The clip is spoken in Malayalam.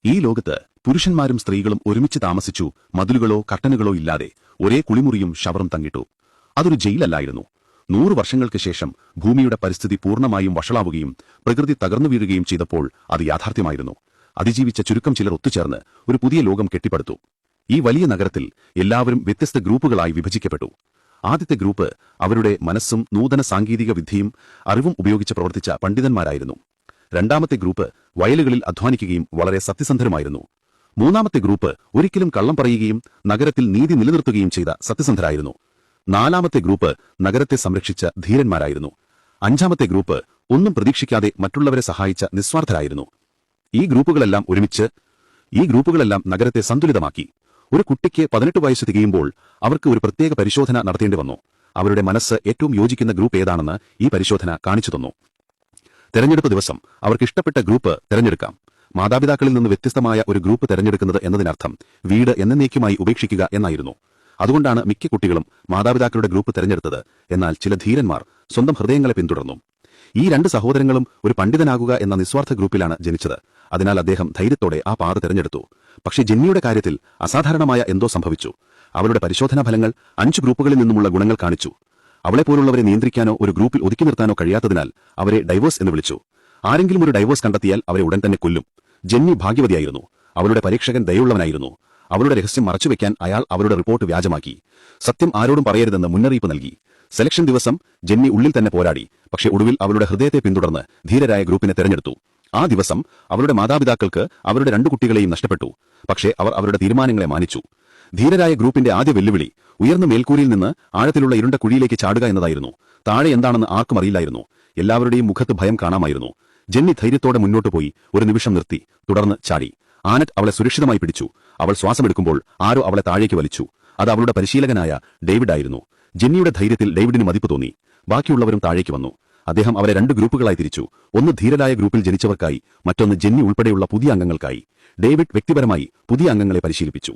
ഈ ലോകത്ത് പുരുഷന്മാരും സ്ത്രീകളും ഒരുമിച്ച് താമസിച്ചു, മതിലുകളോ കർട്ടനുകളോ ഇല്ലാതെ ഒരേ കുളിമുറിയും ഷവറും തങ്ങിട്ടു. അതൊരു ജയിലല്ലായിരുന്നു. 100 വർഷങ്ങൾക്ക് ശേഷം ഭൂമിയുടെ പരിസ്ഥിതി പൂർണ്ണമായും വഷളാവുകയും പ്രകൃതി തകർന്നു വീഴുകയും ചെയ്തപ്പോൾ അത് യാഥാർത്ഥ്യമായിരുന്നു. അതിജീവിച്ച ചുരുക്കം ചിലർ ഒത്തുചേർന്ന് ഒരു പുതിയ ലോകം കെട്ടിപ്പടുത്തു. ഈ വലിയ നഗരത്തിൽ എല്ലാവരും വ്യത്യസ്ത ഗ്രൂപ്പുകളായി വിഭജിക്കപ്പെട്ടു. ആദ്യത്തെ ഗ്രൂപ്പ് അവരുടെ മനസ്സും നൂതന സാങ്കേതിക വിദ്യയും അറിവും ഉപയോഗിച്ച് പ്രവർത്തിച്ച പണ്ഡിതന്മാരായിരുന്നു. രണ്ടാമത്തെ ഗ്രൂപ്പ് വയലുകളിൽ അധ്വാനിക്കുകയും വളരെ സത്യസന്ധരുമായിരുന്നു. മൂന്നാമത്തെ ഗ്രൂപ്പ് ഒരിക്കലും കള്ളം പറയുകയും നഗരത്തിൽ നീതി നിലനിർത്തുകയും ചെയ്ത സത്യസന്ധരായിരുന്നു. നാലാമത്തെ ഗ്രൂപ്പ് നഗരത്തെ സംരക്ഷിച്ച ധീരന്മാരായിരുന്നു. അഞ്ചാമത്തെ ഗ്രൂപ്പ് ഒന്നും പ്രതീക്ഷിക്കാതെ മറ്റുള്ളവരെ സഹായിച്ച നിസ്വാർത്ഥരായിരുന്നു. ഈ ഗ്രൂപ്പുകളെല്ലാം നഗരത്തെ സന്തുലിതമാക്കി. ഒരു കുട്ടിക്ക് 18 വയസ്സ് തികയുമ്പോൾ അവർക്ക് ഒരു പ്രത്യേക പരിശോധന നടത്തേണ്ടി വന്നു. അവരുടെ മനസ്സ് ഏറ്റവും യോജിക്കുന്ന ഗ്രൂപ്പ് ഏതാണെന്ന് ഈ പരിശോധന കാണിച്ചു തന്നു. തെരഞ്ഞെടുപ്പ് ദിവസം അവർക്ക് ഇഷ്ടപ്പെട്ട ഗ്രൂപ്പ് തെരഞ്ഞെടുക്കാം. മാതാപിതാക്കളിൽ നിന്ന് വ്യത്യസ്തമായ ഒരു ഗ്രൂപ്പ് തെരഞ്ഞെടുക്കുന്നത് എന്നതിനർത്ഥം വീട് എന്നേക്കുമായി ഉപേക്ഷിക്കുക എന്നായിരുന്നു. അതുകൊണ്ടാണ് മിക്ക കുട്ടികളും മാതാപിതാക്കളുടെ ഗ്രൂപ്പ് തെരഞ്ഞെടുത്തത്. എന്നാൽ ചില ധീരന്മാർ സ്വന്തം ഹൃദയങ്ങളെ പിന്തുടർന്നു. ഈ 2 സഹോദരങ്ങളും ഒരു പണ്ഡിതനാകുക എന്ന നിസ്വാർത്ഥ ഗ്രൂപ്പിലാണ് ജനിച്ചത്. അതിനാൽ അദ്ദേഹം ധൈര്യത്തോടെ ആ പാത തെരഞ്ഞെടുത്തു. പക്ഷേ ജെന്നിയുടെ കാര്യത്തിൽ അസാധാരണമായ എന്തോ സംഭവിച്ചു. അവളുടെ പരിശോധനാ ഫലങ്ങൾ 5 ഗ്രൂപ്പുകളിൽ നിന്നുമുള്ള ഗുണങ്ങൾ കാണിച്ചു. അവളെപ്പോലുള്ളവരെ നിയന്ത്രിക്കാനോ ഒരു ഗ്രൂപ്പിൽ ഒതുക്കി നിർത്താനോ കഴിയാത്തതിനാൽ അവരെ ഡൈവേഴ്സ് എന്ന് വിളിച്ചു. ആരെങ്കിലും ഒരു ഡൈവേഴ്സ് കണ്ടെത്തിയാൽ അവരെ ഉടൻ തന്നെ കൊല്ലും. ജെന്നി ഭാഗ്യവതിയായിരുന്നു. അവളുടെ പരീക്ഷകൻ ദയുള്ളവനായിരുന്നു. അവളുടെ രഹസ്യം മറച്ചുവെക്കാൻ അയാൾ അവരുടെ റിപ്പോർട്ട് വ്യാജമാക്കി. സത്യം ആരോടും പറയരുതെന്ന് മുന്നറിയിപ്പ് നൽകി. സെലക്ഷൻ ദിവസം ജെന്നി ഉള്ളിൽ തന്നെ പോരാടി. പക്ഷേ ഒടുവിൽ അവളുടെ ഹൃദയത്തെ പിന്തുടർന്ന് ധീരരായ ഗ്രൂപ്പിനെ തെരഞ്ഞെടുത്തു. ആ ദിവസം അവളുടെ മാതാപിതാക്കൾക്ക് അവരുടെ 2 കുട്ടികളെയും നഷ്ടപ്പെട്ടു. പക്ഷേ അവർ അവരുടെ തീരുമാനങ്ങളെ മാനിച്ചു. ധീരരായ ഗ്രൂപ്പിന്റെ ആദ്യ വെല്ലുവിളി ഉയർന്ന മേൽക്കൂരയിൽ നിന്ന് ആഴത്തിലുള്ള ഇരുണ്ട കുഴിയിലേക്ക് ചാടുക എന്നതായിരുന്നു. താഴെ എന്താണെന്ന് ആർക്കും അറിയില്ലായിരുന്നു. എല്ലാവരുടെയും മുഖത്ത് ഭയം കാണാമായിരുന്നു. ജെന്നി ധൈര്യത്തോടെ മുന്നോട്ട് പോയി ഒരു നിമിഷം നിർത്തി, തുടർന്ന് ചാടി. ആനറ്റ് അവളെ സുരക്ഷിതമായി പിടിച്ചു. അവൾ ശ്വാസമെടുക്കുമ്പോൾ ആരോ അവളെ താഴേക്ക് വലിച്ചു. അത് അവളുടെ പരിശീലകനായ ഡേവിഡ് ആയിരുന്നു. ജെന്നിയുടെ ധൈര്യത്തിൽ ഡേവിഡിന് മതിപ്പ് തോന്നി. ബാക്കിയുള്ളവരും താഴേക്ക് വന്നു. അദ്ദേഹം അവരെ 2 ഗ്രൂപ്പുകളായി തിരിച്ചു. ഒന്ന് ധീരരായ ഗ്രൂപ്പിൽ ജനിച്ചവർക്കായി, മറ്റൊന്ന് ജെന്നി ഉൾപ്പെടെയുള്ള പുതിയ അംഗങ്ങൾക്കായി. ഡേവിഡ് വ്യക്തിപരമായി പുതിയ അംഗങ്ങളെ പരിശീലിപ്പിച്ചു.